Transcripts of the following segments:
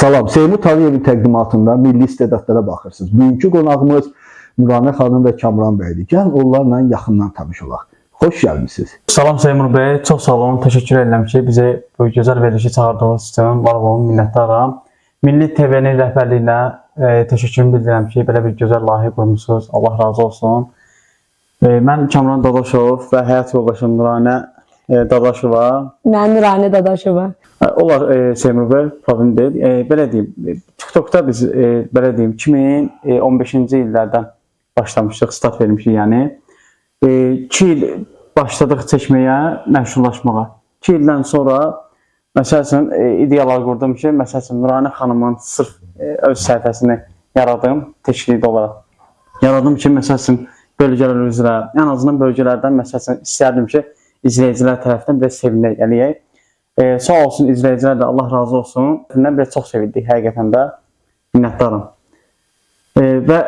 Salam, Seymur Tağıyevin təqdimatında milli istedadlara baxırsınız. Bugünkü qonağımız Nuranə xanım və Kamran bəydir. Gəlin onlarla yaxından tanış olaq. Xoş gəlmisiniz. Salam Seymur bəy, çox sağ olun, təşəkkür edirəm ki, bizi bu gözəl verilişi çağırdığınız üçün var olun, minnətdaram. Milli TV-nin rəhbərliyinə təşəkkürümü bildirirəm ki, belə bir gözəl layihə qurmusunuz. Allah razı olsun. Mən Kamran Dadaşov və həyat yoldaşım Nuranə Dadaşova. Mən Nuranə Dadaşova. Onlar Seymur bəy, problem deyil. Belə deyim, TikTokda biz belə deyim 2015-ci illərdən başlamışdıq, start vermişik yəni. 2 il başladıq çəkməyə, məşhurlaşmağa. 2 ildən sonra məsəl üçün ideyalar qurdum ki, məsəl üçün Nuranə xanımın sırf öz səhifəsini yaradım, teşkili olaraq. Yaradım ki, məsəl üçün bölgələr üzrə, ən azından bölgələrdən məsəl üçün istərdim ki, izləyicilər tərəfindən biraz sevinək eləyək. Sağ olsun izləyicilər də, Allah razı olsun. Biraz çox sevildik həqiqətən də, minnətdarım. Və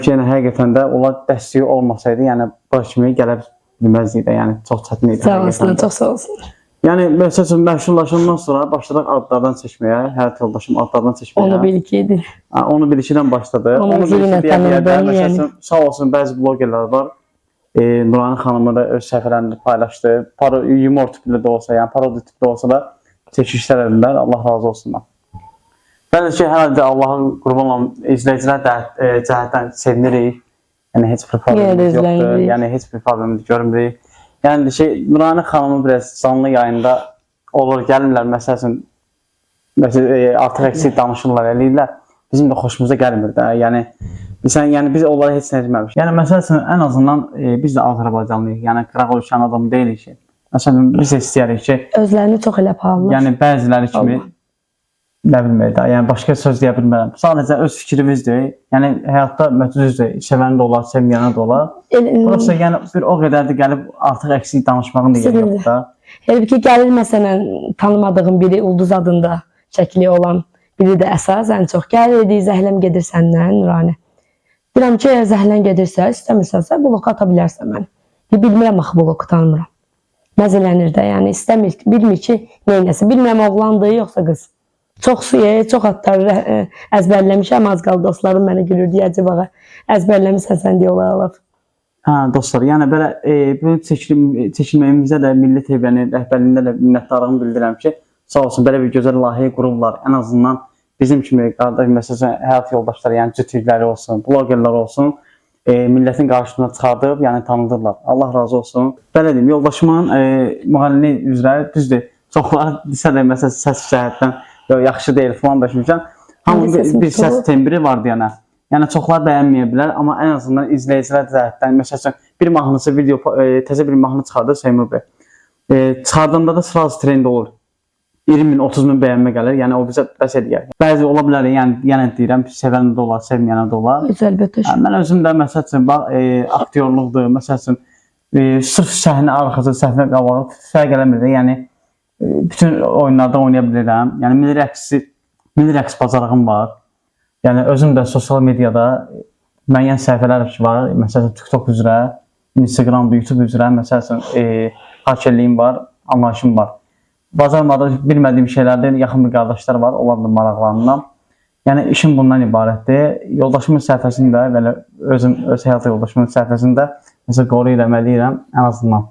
yəni həqiqətən də onlar dəstəyi olmasaydı, yəni bu kimi gələ bilməzdik də, yəni çox çətin idi. Sağ olsun, çox sağ olsun. Yəni məsələn məşhurlaşandan sonra başladıq adlardan seçməyə, həyat yoldaşım adlardan seçməyə. Onu bil-2-dir. Onu bil-2-dən başladı. Onu bil-2-dən yəni. Sağ olsun bəzi blogerlər var. Nuranə xanımı da öz səhifələrində paylaşdı. Yumor tipli də olsa, yəni parodi tipli olsa da çəkilişlər edirlər. Allah razı olsunlar. Bəli ki, hər halda Allahın qurban olan izləyicilər cəhətdən sevinirik. Yəni heç bir problemimiz yoxdur. Yəni heç bir problemimiz görmürük. Yəni ki, Nuranə xanımın biraz canlı yayında olur, gəlirlər məsəl artıq eksik danışırlar, eləyirlər. Bizim də xoşumuza gəlmir də. Yəni biz onlara heç nə etməmişik. Yəni məsələn ən azından biz də Azərbaycanlıyıq. Yəni qıraq ölkənin adamı deyilik ki. Məsələn biz də istəyirik ki, özlərini çox elə pahalılar. Yəni bəziləri kimi nə bilmək də, yəni başqa söz deyə bilmərəm. Sadəcə öz fikrimizdir. Yəni həyatda düzdür, sevən də olar, sevməyən də olar. Burası yəni bir o qədər də gəlib artıq eksik danışmağın da yeri yoxdur da. Elə ki gəlir məsələn tanımadığım biri ulduz adında şəkli olan biri də əsas ən çox gəlir deyir zəhləm gedir səndən Nuranə. Bilirəm ki, əgər zəhlən gedirsə, istəmirsənsə bloka ata bilərsən məni. Bilmirəm axı bloku tanımıram. Məzələnir də, yəni istəmir, bilmir ki, neynəsə. Bilmirəm oğlandır, yoxsa qız. Çox suya, çox adları əzbərləmişəm, az qaldı dostlarım mənə gülür deyəcək bağa. Əzbərləmişsən sən deyə olar. Hə, dostlar, yəni belə bu çəkilməyimizə də Milli TV-nin rəhbərliyində də minnətdarlığımı bildirirəm ki, sağ olsun belə bir gözəl layihə qururlar. Ən azından bizim kimi qardaş, məsələn, həyat yoldaşları, yəni cütükləri olsun, blogerlər olsun, millətin qarşısına çıxardıb, yəni tanıdırlar. Allah razı olsun. Belə deyim, yoldaşımın müğənni üzrə düzdür. Çoxları desə də məsələn səs cəhətdən yaxşı deyil falan da şimdikən. Hamının bir səs tembri vardı yəni. Yəni çoxlar bəyənməyə bilər, amma ən azından izləyicilər cəhətdən məsələn bir mahnısı video təzə bir mahnı çıxardı Seymur bəy. Çıxardanda da sırası trend olur. 20.000, 30.000 bəyənmə gəlir. Yəni o bizə bəs edir. Bəzi ola bilər, yəni deyirəm, sevən də olar, sevməyən də olar. Əlbəttə. Mən özüm də məsələn bax aktyorluqdur, məsələn sırf səhnə arxası, səhnə qabağı fərq eləmir də. Yəni bütün oyunlarda oynaya bilirəm. Yəni milli rəqs bacarığım var. Yəni özüm də sosial mediada müəyyən səhifələr var. Məsələn TikTok üzrə, Instagram, YouTube üzrə məsələn hakerliyim var, anlayışım var. Bacarmada bilmədiyim şeylərdə yaxın bir qardaşlar var, onlar da maraqlanıram. Yəni işim bundan ibarətdir. Yoldaşımın səhifəsində, belə öz həyat yoldaşımın səhifəsində məsələn qoruyuram, eləyirəm ən azından.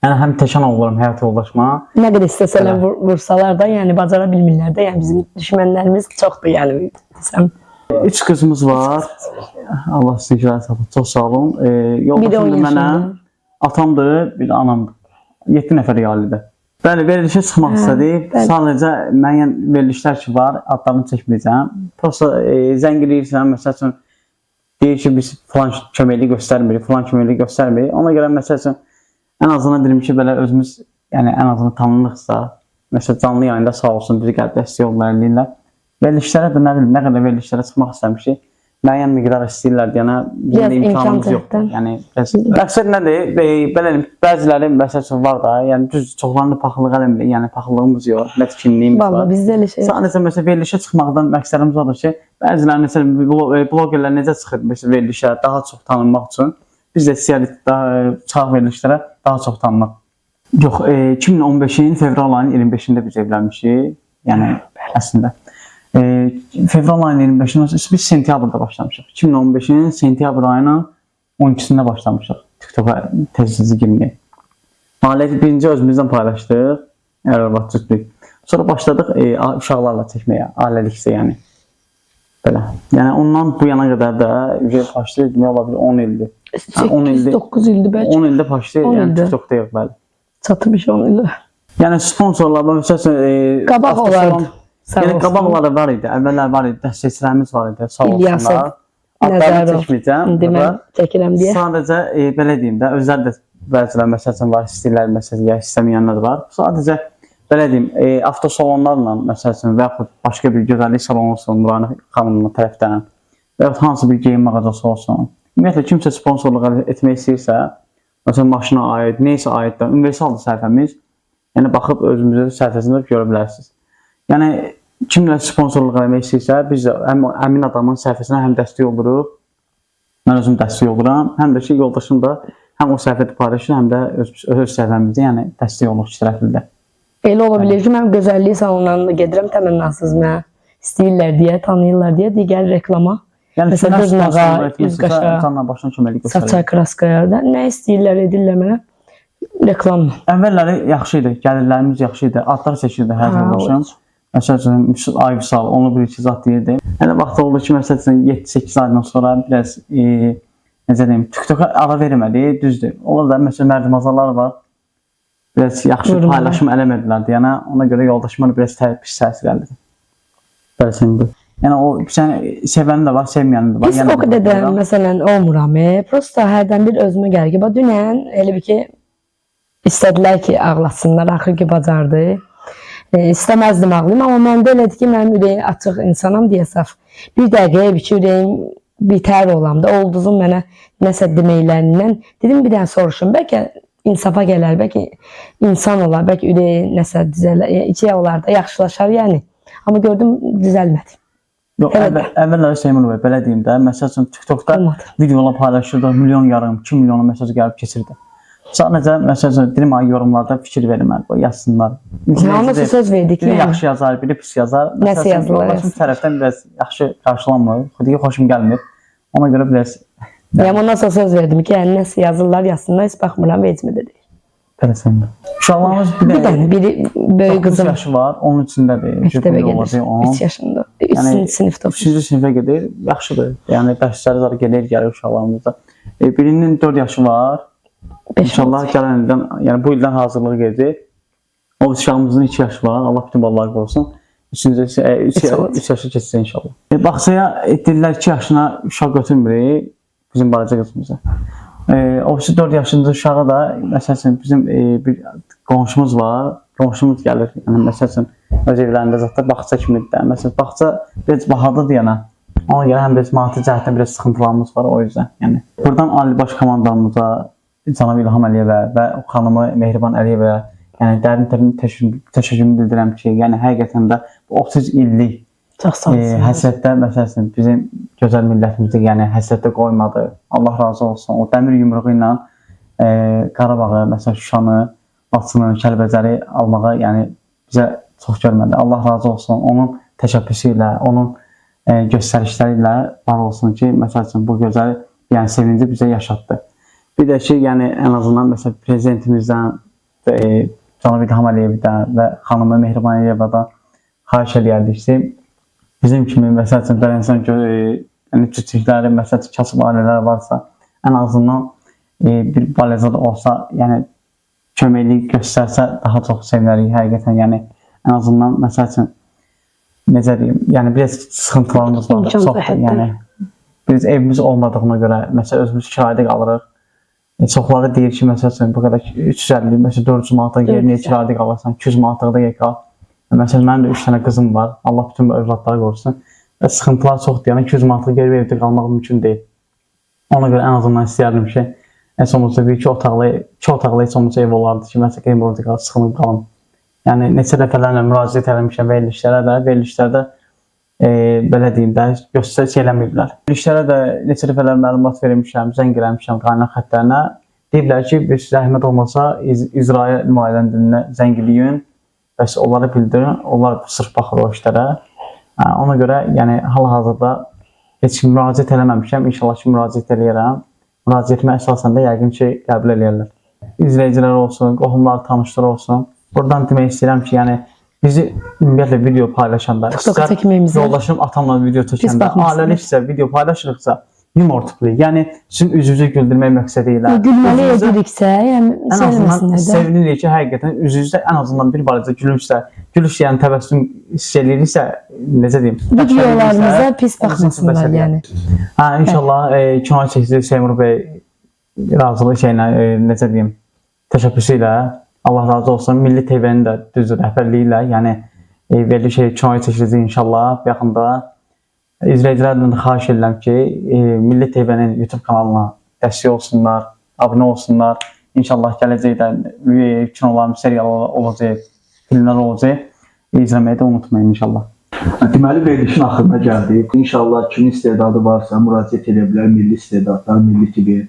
Yəni həm təkan olurum həyat yoldaşıma. Nə qədər istəsələr vursalar da, yəni bacara bilmirlər də. Yəni bizim düşmənlərimiz çoxdur, yəni desəm. 3 qızımız var. Allah sizə şükür, çox sağ olun. Yoldaşım da mənə atamdır, bir anamdır. 7 nəfər ailədə. Bəli, verilişə çıxmaq istədik. Sadəcə müəyyən verilişlər ki var, adlarını çəkməyəcəm. Prosta zəng eləyirsən, məsələn deyir ki, biz falan köməkliyi göstərmirik, falan köməkliyi göstərmirik. Ona görə məsələn ən azından deyim ki, belə özümüz yəni ən azından tanınırıqsa, məsələn canlı yayında sağ olsun bizi gəlib dəstək yollar eləyirlər. Verilişlərə də nə bilim, nə qədər verilişlərə çıxmaq istəmişik. Müəyyən miqdar istəyirlər, yəni bizim imkanımız yoxdur. Yəni məqsəd nədir? Belə bəziləri məsələn var da, yəni düz çoxlarını paxıllıq eləmir, yəni paxıllığımız yox, mətkinliyimiz var. Vallahi bizdə elə şey. Sadəcə məsələn verilişə çıxmaqdan məqsədimiz odur ki, bəziləri məsələn blogerlər necə çıxır məsələn verilişə daha çox tanınmaq üçün, biz də istəyirik daha çıxaq verilişlərə daha çox tanınmaq. Yox, 2015-in fevral ayının 25-də biz evlənmişik. Yəni əslində Fevral ayının 25-ində biz sentyabrda başlamışıq. 2015-in sentyabr ayının 12-sində başlamışıq TikToka tez-tez girməyə. Fəaliyyəti birinci özümüzdən paylaşdıq, ərəbat tutduq. Sonra başladıq uşaqlarla çəkməyə, ailəliksə yəni. Belə. Yəni ondan bu yana qədər də başlayıb demək ola bilər 10 ildir. 8-9 ildir bəlkə. 10 ildə başlayıb, yəni TikTokda yox bəli. Çatıb 10 ildir. Yəni sponsorlardan məsələn Qabaq olardı. Yəni qabaqları var idi, əvvəllər var idi, dəstəkçilərimiz var idi, sağ İlyasov, olsunlar. Adlarını çəkməyəcəm. İndi mən çəkirəm deyə. Sadəcə belə deyim də, özləri də bəzilər məsələn var, istəyirlər məsələn, istəməyənlər də var. Sadəcə belə deyim, avtosalonlarla məsələn və yaxud başqa bir gözəllik salonu olsun, Nuranə xanımın tərəfdən və yaxud hansı bir geyim mağazası olsun. Ümumiyyətlə kimsə sponsorluq etmək istəyirsə, məsələn maşına aid, neysə aid də universaldır səhifəmiz. Yəni baxıb özümüzün səhifəsində görə bilərsiniz. Yəni kimlə sponsorluq etmək istəyirsə, biz də həmin adamın səhifəsinə həm dəstək oluruq. Mən özüm dəstək oluram, həm də ki yoldaşım da həm o səhifədə paylaşır, həm də öz səhifəmizdə, yəni dəstək oluruq iki tərəfli də. Elə ola bilər ki, mən gözəllik salonlarına gedirəm, təmənnasız mənə istəyirlər deyə, tanıyırlar deyə, digər reklama. Yəni məsələn, dırnağa, üz qaşa, saça, kraskaya da nə istəyirlər, edirlər mənə reklamla. Əvvəlləri yaxşı idi, gəlirlərimiz yaxşı idi, adlar seçirdi hər yoldaşım. Məsələn, Ayvisal, onu bir iki zat deyirdi. Yəni vaxt oldu ki, məsələn 7-8 aydan sonra biraz necə deyim, TikToka ara vermədi, düzdür. Onlar da məsələn mərdimazlar var. Biraz yaxşı paylaşım eləmədilər deyənə, ona görə yoldaşıma biraz pis təsir elədi. Bəli, yəni o sevəni də var, sevməyəni də var. Biz o qədər də məsələn olmuram. Prosta hərdən bir özümə gəlir ki, dünən elə bir ki istədilər ki, ağlatsınlar, axır ki bacardı. İstəməzdim ağlayım, amma məndə elədir ki, mənim ürəyim açıq insanam deyəsəf. Bir dəqiqəyə bir ki, ürəyim bitər olamda, ulduzun mənə nəsə deməklərindən. Dedim, bir dənə soruşum, bəlkə insafa gələr, bəlkə insan olar, bəlkə ürəyi nəsə düzələr, içə olar da, yaxşılaşar yəni. Amma gördüm, düzəlmədi. Yox, əvvəlləri Seymur bəy, belə deyim də, məsəl üçün TikTokda videolar paylaşırdı, milyon yarım, 2 milyona mesaj gəlib keçirdi. Sadəcə, məsəl üçün, deyim, yorumlarda fikir verməli, yazsınlar. Nasıl söz verdik? Biri yaxşı yazar, biri pis yazar. Nəsə yazırlar? Başım tərəfdən biraz yaxşı qarşılanmır, xüsusi xoşum gəlmir. Ona görə biraz... Yəni, nasıl söz verdim ki, yəni nəsə yazırlar, yazsınlar, heç baxmıram, vecmə də deyil. Tələsəndə. Uşaqlarımız bir dənə, biri böyük qızım. 9 yaşı var, onun içindədir. Məktəbə gedir, 3 yaşında. 3-cü sinifdə. 3-cü sinifə gedir, yaxşıdır. Yəni, dərsləri zar gəlir uşaqlarımızda. Birinin 4 yaşı var. İnşallah gələn ildən, yəni bu ildən hazırlığı gedir. O uşağımızın 2 yaşı var, Allah bütün balları qorusun. 3 yaşı keçsin inşallah. Baxsaya deyirlər 2 yaşına uşaq götürmürük bizim balaca qızımıza. O 4 yaşında uşağı da, məsələn, bizim bir qonşumuz var, qonşumuz gəlir, yəni məsələn, öz evlərində zətdə bağça kimidir də, məsələn, bağça biraz bahadır deyənə, ona görə həm biraz maddi cəhətdən biraz sıxıntılarımız var o yüzden, yəni. Buradan Ali Baş Komandanımıza, Cənab İlham Əliyevə və xanımı Mehriban Əliyevə, yəni dərin təşəkkürümü bildirəm ki, yəni həqiqətən də 30 illik həsrətdə, məsələn, bizim gözəl millətimizdə, yəni həsrətdə qoymadı. Allah razı olsun. O dəmir yumruğu ilə Qarabağı, məsələn, Şuşanı, Laçını, Kəlbəcəri almağa, yəni bizə çox görmədi. Allah razı olsun. Onun təşəbbüsü ilə, onun göstərişləri ilə var olsun ki, məsələn, bu gözəl, yəni sevinci bizə yaşatdı. Bir də ki, yəni ən azından məsələn prezidentimizdən, Cənab İlham Əliyevdən və xanımı Mehriban Əliyevədən xahiş edərdik ki, bizim kimi məsələn bələnsən cütlükləri, məsələn kasıb ailələr varsa, ən azından bir balaca da olsa, yəni köməklik göstərsə daha çox sevinərik həqiqətən, yəni ən azından məsələn necə deyim, yəni biraz sıxıntılarımız var, çoxdur, yəni biz evimiz olmadığına görə məsələn özümüz kirayədə qalırıq. Çoxları deyir ki, məsələn bu qədər 350, məsələn 400 manata gəlir, niyə kirayədə qalırsan, 200 manatlıqda gəl qal. Məsələn, mənim də 3 dənə qızım var, Allah bütün övladları qorusun. Və sıxıntılar çoxdur, yəni 200 manatlıq gəlib evdə qalmaq mümkün deyil. Ona görə ən azından istəyərdim ki, heç olmasa bir 2 otaqlı heç olmasa ev olardı ki, məsələn, evim orada qalıb, sıxılıb qalım. Yəni, neçə dəfələrlə müraciət eləmişəm verilişlərdə belə deyim də, göstəriş eləməyiblər. Verilişlərə də neçə dəfələr məlumat vermişəm, zəng eləmişəm qaynaq xətlərinə. Deyiblər ki, bir zəhmət olmasa İsrail nümayəndəliyinə zəng eləyin. Bəs onları bildirin, onlar sırf baxır o işlərə. Ona görə yəni hal-hazırda heç kim müraciət eləməmişəm. İnşallah ki müraciət eləyərəm. Müraciətimə əsasən də yəqin ki qəbul eləyərlər. İzləyicilər olsun, qohumlar, tanışlar olsun. Buradan demək istəyirəm ki, yəni bizi ümumiyyətlə video paylaşanda, yoldaşım atamla video çəkəndə, ailəliksə video paylaşırıqsa yumor tipli. Yəni sizin üzünüzü güldürmək məqsədi ilə. Gülməli ediriksə, yəni ən azından sevinirik ki, həqiqətən üzünüzdə ən azından bir balaca gülümsə, gülüş yəni təbəssüm hiss eləyirsə, necə deyim? Videolarımıza pis baxmasınlar yəni. İnşallah kinoya çəkəcək Seymur bəy razılığı şeylə, necə deyim, təşəbbüsü ilə Allah razı olsun. Milli TV-nin də düzdür rəhbərliyi ilə, yəni verdiyi şey kinoya çəkiləcək inşallah yaxında. İzləyicilərdən də xahiş edirəm ki, Milli TV-nin YouTube kanalına dəstək olsunlar, abunə olsunlar. İnşallah gələcəkdə kinolar, seriallar olacaq, filmlər olacaq. İzləməyi də unutmayın inşallah. Deməli, verilişin axırına gəldik. İnşallah kimin istedadı varsa müraciət edə bilər. Milli istedadlar, Milli TV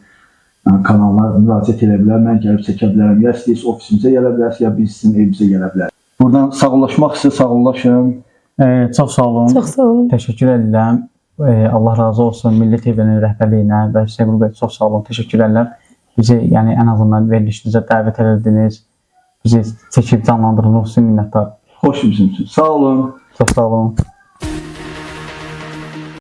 kanallar müraciət edə bilər. Mən gəlib çəkə bilərəm. Ya istəyirsiniz ofisimizə gələ bilərsiniz, ya biz sizin evimizə gələ bilərik. Buradan sağollaşmaq istəyir, sağollaşın. Çox sağ olun. Çox sağ olun. Təşəkkür edirəm. Allah razı olsun Milli TV-nin rəhbərliyinə və Seymur bəy çox sağ olun. Təşəkkür edirəm. Bizi yəni ən azından verilişinizə dəvət edildiniz. Bizi çəkib canlandırdığınız üçün minnətdaram. Xoş gəlmisiniz. Sağ olun. Çox sağ olun.